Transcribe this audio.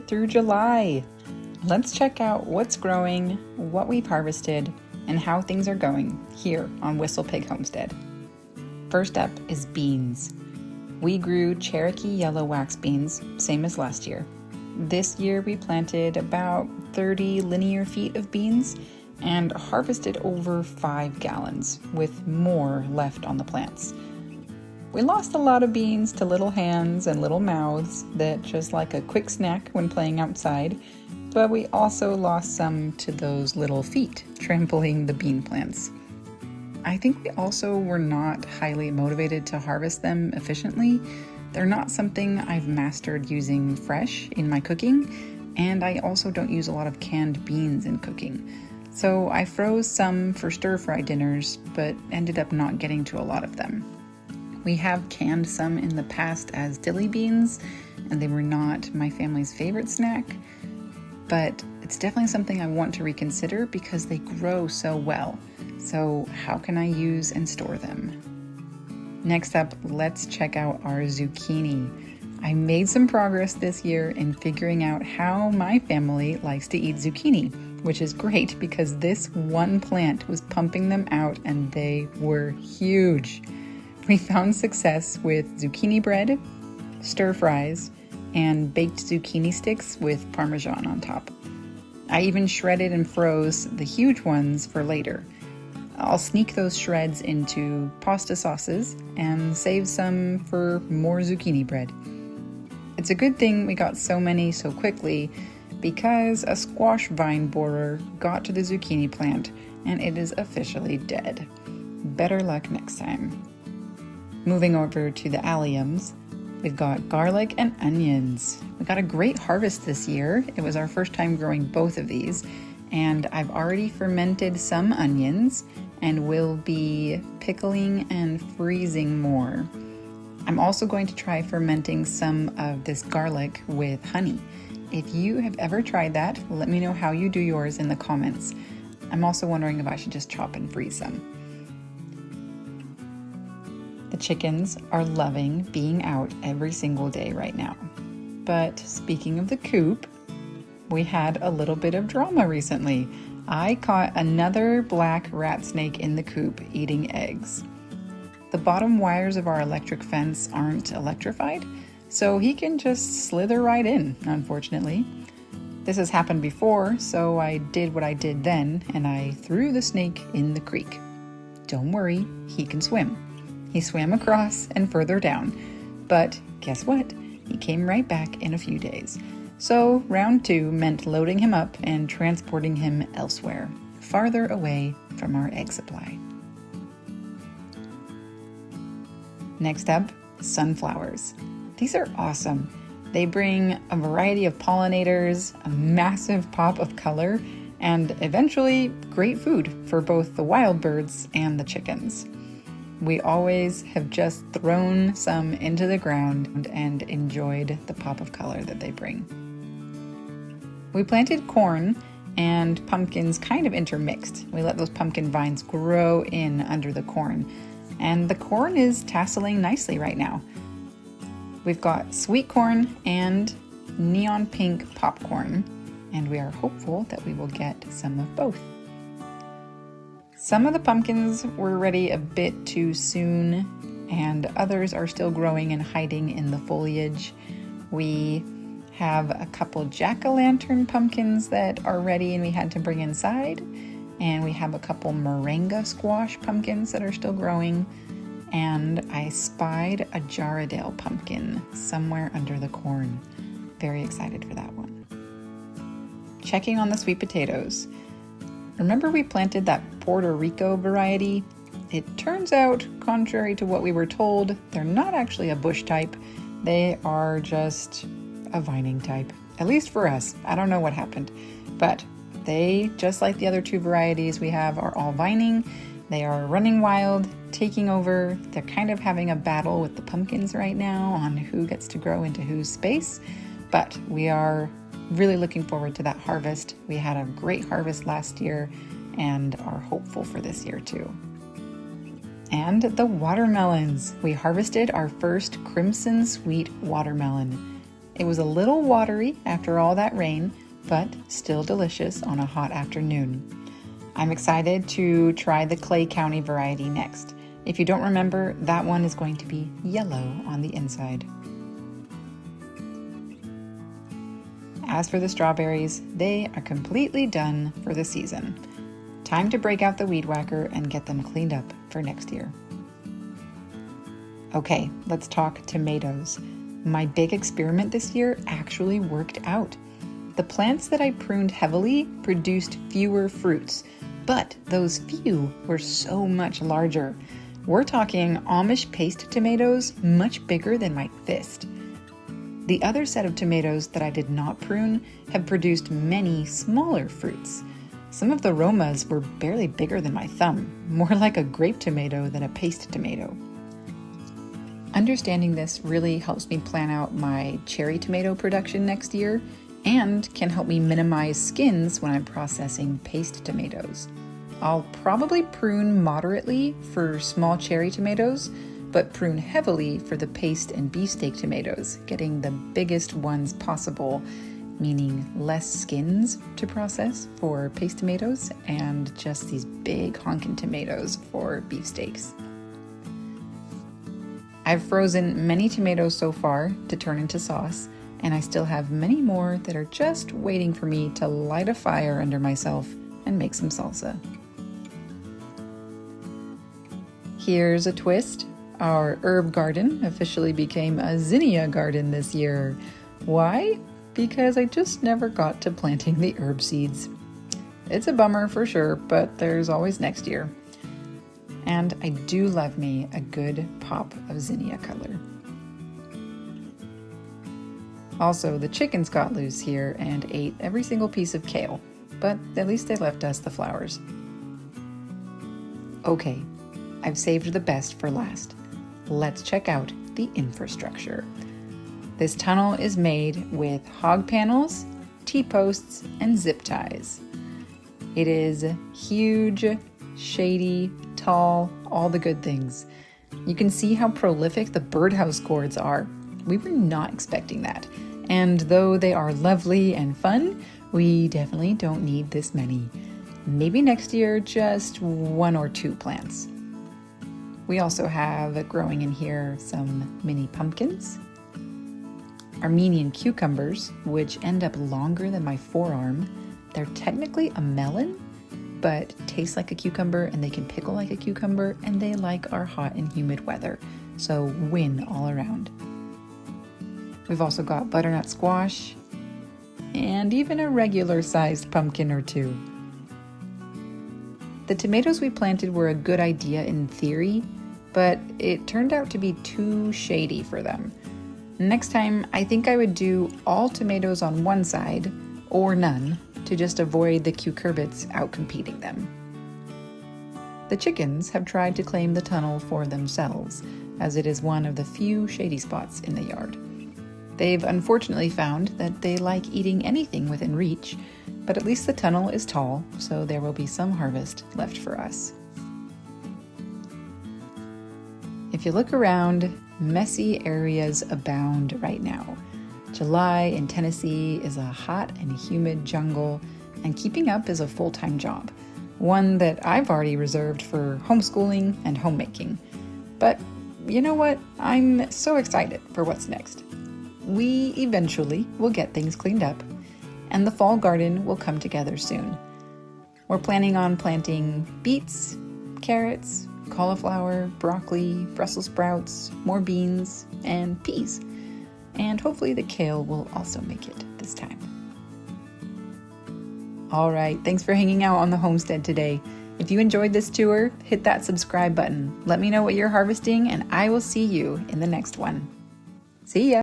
it through July. Let's check out what's growing, what we've harvested, and how things are going here on Whistle Pig Homestead. First up is beans. We grew Cherokee yellow wax beans, same as last year. This year we planted about 30 linear feet of beans and harvested over 5 gallons, with more left on the plants. We lost a lot of beans to little hands and little mouths that just like a quick snack when playing outside, but we also lost some to those little feet trampling the bean plants. I think we also were not highly motivated to harvest them efficiently. They're not something I've mastered using fresh in my cooking, and I also don't use a lot of canned beans in cooking. So I froze some for stir-fry dinners, but ended up not getting to a lot of them. We have canned some in the past as dilly beans, and they were not my family's favorite snack, but it's definitely something I want to reconsider because they grow so well. So how can I use and store them? Next up, let's check out our zucchini. I made some progress this year in figuring out how my family likes to eat zucchini, which is great because this one plant was pumping them out and they were huge. We found success with zucchini bread, stir fries, and baked zucchini sticks with Parmesan on top. I even shredded and froze the huge ones for later. I'll sneak those shreds into pasta sauces and save some for more zucchini bread. It's a good thing we got so many so quickly because a squash vine borer got to the zucchini plant and it is officially dead. Better luck next time. Moving over to the alliums, we've got garlic and onions. We got a great harvest this year. It was our first time growing both of these, and I've already fermented some onions and will be pickling and freezing more. I'm also going to try fermenting some of this garlic with honey. If you have ever tried that, let me know how you do yours in the comments. I'm also wondering if I should just chop and freeze some. The chickens are loving being out every single day right now. But speaking of the coop, we had a little bit of drama recently. I caught another black rat snake in the coop eating eggs. The bottom wires of our electric fence aren't electrified, so he can just slither right in, unfortunately. This has happened before, so I did what I did then, and I threw the snake in the creek. Don't worry, he can swim. He swam across and further down, but guess what? He came right back in a few days. So round 2 meant loading him up and transporting him elsewhere, farther away from our egg supply. Next up, sunflowers. These are awesome. They bring a variety of pollinators, a massive pop of color, and eventually great food for both the wild birds and the chickens. We always have just thrown some into the ground and enjoyed the pop of color that they bring. We planted corn and pumpkins kind of intermixed. We let those pumpkin vines grow in under the corn, and the corn is tasseling nicely right now. We've got sweet corn and neon pink popcorn, and we are hopeful that we will get some of both. Some of the pumpkins were ready a bit too soon, and others are still growing and hiding in the foliage. We have a couple jack-o'-lantern pumpkins that are ready and we had to bring inside, and we have a couple moringa squash pumpkins that are still growing, and I spied a Jarradale pumpkin somewhere under the corn. Very excited for that one. Checking on the sweet potatoes. Remember we planted that Puerto Rico variety? It turns out, contrary to what we were told, they're not actually a bush type. They are just a vining type. At least for us. I don't know what happened. But they, just like the other 2 varieties we have, are all vining. They are running wild, taking over. They're kind of having a battle with the pumpkins right now on who gets to grow into whose space. But we are really looking forward to that harvest. We had a great harvest last year and are hopeful for this year too. And the watermelons. We harvested our first crimson sweet watermelon. It was a little watery after all that rain, but still delicious on a hot afternoon. I'm excited to try the Clay County variety next. If you don't remember, that one is going to be yellow on the inside. As for the strawberries, they are completely done for the season. Time to break out the weed whacker and get them cleaned up for next year. Okay, let's talk tomatoes. My big experiment this year actually worked out. The plants that I pruned heavily produced fewer fruits, but those few were so much larger. We're talking Amish paste tomatoes much bigger than my fist. The other set of tomatoes that I did not prune have produced many smaller fruits. Some of the Romas were barely bigger than my thumb, more like a grape tomato than a paste tomato. Understanding this really helps me plan out my cherry tomato production next year and can help me minimize skins when I'm processing paste tomatoes. I'll probably prune moderately for small cherry tomatoes, but prune heavily for the paste and beefsteak tomatoes, getting the biggest ones possible, meaning less skins to process for paste tomatoes and just these big honkin' tomatoes for beefsteaks. I've frozen many tomatoes so far to turn into sauce, and I still have many more that are just waiting for me to light a fire under myself and make some salsa. Here's a twist. Our herb garden officially became a zinnia garden this year. Why? Because I just never got to planting the herb seeds. It's a bummer for sure, but there's always next year. And I do love me a good pop of zinnia color. Also, the chickens got loose here and ate every single piece of kale, but at least they left us the flowers. Okay, I've saved the best for last. Let's check out the infrastructure. This tunnel is made with hog panels, T-posts, and zip ties. It is huge, shady, tall, all the good things. You can see how prolific the birdhouse gourds are. We were not expecting that. And though they are lovely and fun, we definitely don't need this many. Maybe next year, just 1 or 2 plants. We also have growing in here some mini pumpkins, Armenian cucumbers, which end up longer than my forearm. They're technically a melon, but taste like a cucumber and they can pickle like a cucumber, and they like our hot and humid weather, so win all around. We've also got butternut squash and even a regular sized pumpkin or 2. The tomatoes we planted were a good idea in theory, but it turned out to be too shady for them. Next time, I think I would do all tomatoes on one side, or none, to just avoid the cucurbits outcompeting them. The chickens have tried to claim the tunnel for themselves, as it is one of the few shady spots in the yard. They've unfortunately found that they like eating anything within reach, but at least the tunnel is tall, so there will be some harvest left for us. If you look around, messy areas abound right now. July in Tennessee is a hot and humid jungle, and keeping up is a full-time job, one that I've already reserved for homeschooling and homemaking. But you know what? I'm so excited for what's next. We eventually will get things cleaned up, and the fall garden will come together soon. We're planning on planting beets, carrots, cauliflower, broccoli, Brussels sprouts, more beans, and peas. And hopefully the kale will also make it this time. All right, thanks for hanging out on the homestead today. If you enjoyed this tour, hit that subscribe button. Let me know what you're harvesting, and I will see you in the next one. See ya!